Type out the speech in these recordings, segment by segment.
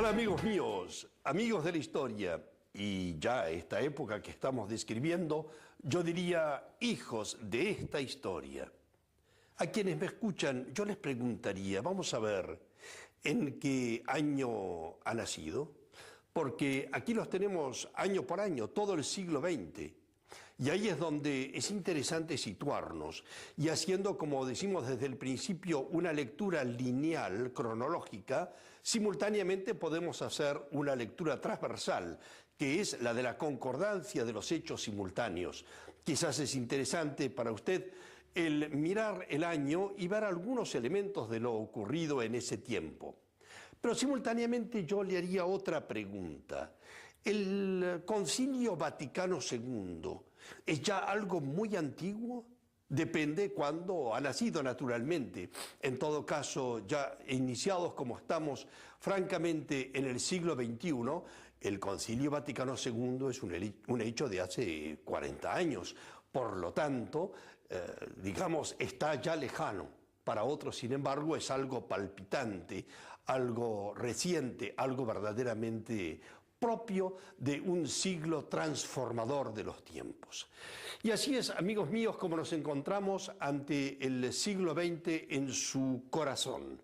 Hola amigos míos, amigos de la historia, y ya esta época que estamos describiendo, yo diría hijos de esta historia. A quienes me escuchan, yo les preguntaría, vamos a ver, ¿en qué año ha nacido? Porque aquí los tenemos año por año, todo el siglo XX. Y ahí es donde es interesante situarnos y haciendo, como decimos desde el principio, una lectura lineal, cronológica, simultáneamente podemos hacer una lectura transversal, que es la de la concordancia de los hechos simultáneos. Quizás es interesante para usted el mirar el año y ver algunos elementos de lo ocurrido en ese tiempo. Pero simultáneamente yo le haría otra pregunta. ¿El Concilio Vaticano II es ya algo muy antiguo? Depende cuándo ha nacido, naturalmente. En todo caso, ya iniciados como estamos, francamente, en el siglo XXI, el Concilio Vaticano II es un hecho de hace 40 años. Por lo tanto, digamos, está ya lejano. Para otros, sin embargo, es algo palpitante, algo reciente, algo verdaderamente propio de un siglo transformador de los tiempos. Y así es, amigos míos, como nos encontramos ante el siglo XX en su corazón.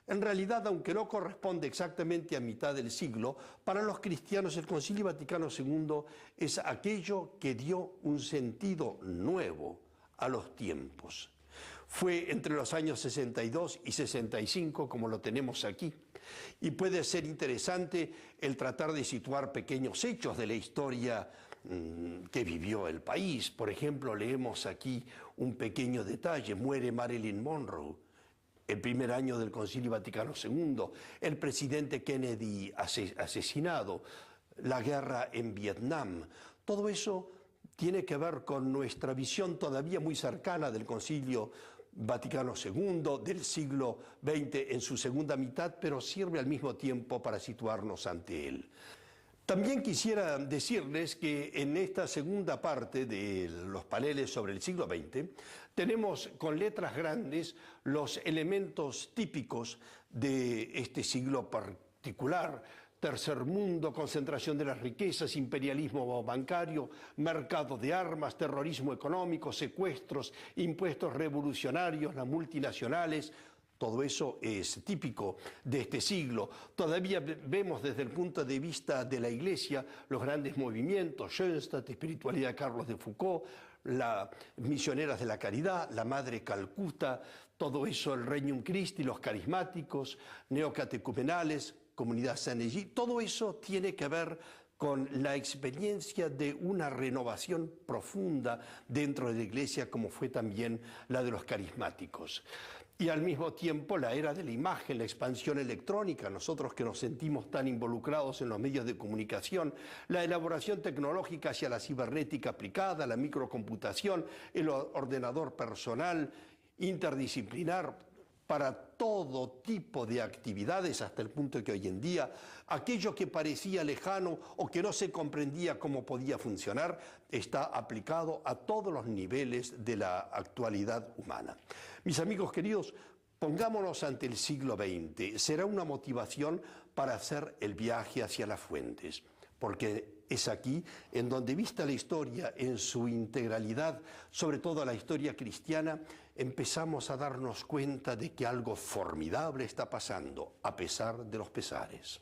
En realidad, aunque no corresponde exactamente a mitad del siglo, para los cristianos el Concilio Vaticano II es aquello que dio un sentido nuevo a los tiempos. Fue entre los años 62 y 65, como lo tenemos aquí, y puede ser interesante el tratar de situar pequeños hechos de la historia que vivió el país. Por ejemplo, leemos aquí un pequeño detalle: muere Marilyn Monroe, el primer año del Concilio Vaticano II, el presidente Kennedy asesinado, la guerra en Vietnam. Todo eso tiene que ver con nuestra visión todavía muy cercana del Concilio Vaticano II, del siglo XX en su segunda mitad, pero sirve al mismo tiempo para situarnos ante él. También quisiera decirles que en esta segunda parte de los paneles sobre el siglo XX tenemos con letras grandes los elementos típicos de este siglo particular: tercer mundo, concentración de las riquezas, imperialismo bancario, mercado de armas, terrorismo económico, secuestros, impuestos revolucionarios, las multinacionales. Todo eso es típico de este siglo. Todavía vemos desde el punto de vista de la Iglesia los grandes movimientos: Schoenstatt, espiritualidad de Carlos de Foucault, las misioneras de la caridad, la Madre Calcuta, todo eso, el Regnum Christi, los carismáticos, neocatecumenales, Comunidad Saint-Légy. Todo eso tiene que ver con la experiencia de una renovación profunda dentro de la Iglesia, como fue también la de los carismáticos. Y al mismo tiempo la era de la imagen, la expansión electrónica, nosotros que nos sentimos tan involucrados en los medios de comunicación, la elaboración tecnológica hacia la cibernética aplicada, la microcomputación, el ordenador personal, interdisciplinar, para todo tipo de actividades, hasta el punto que hoy en día aquello que parecía lejano o que no se comprendía cómo podía funcionar está aplicado a todos los niveles de la actualidad humana. Mis amigos queridos, pongámonos ante el siglo XX. Será una motivación para hacer el viaje hacia las fuentes, porque es aquí en donde, vista la historia en su integralidad, sobre todo la historia cristiana, empezamos a darnos cuenta de que algo formidable está pasando, a pesar de los pesares.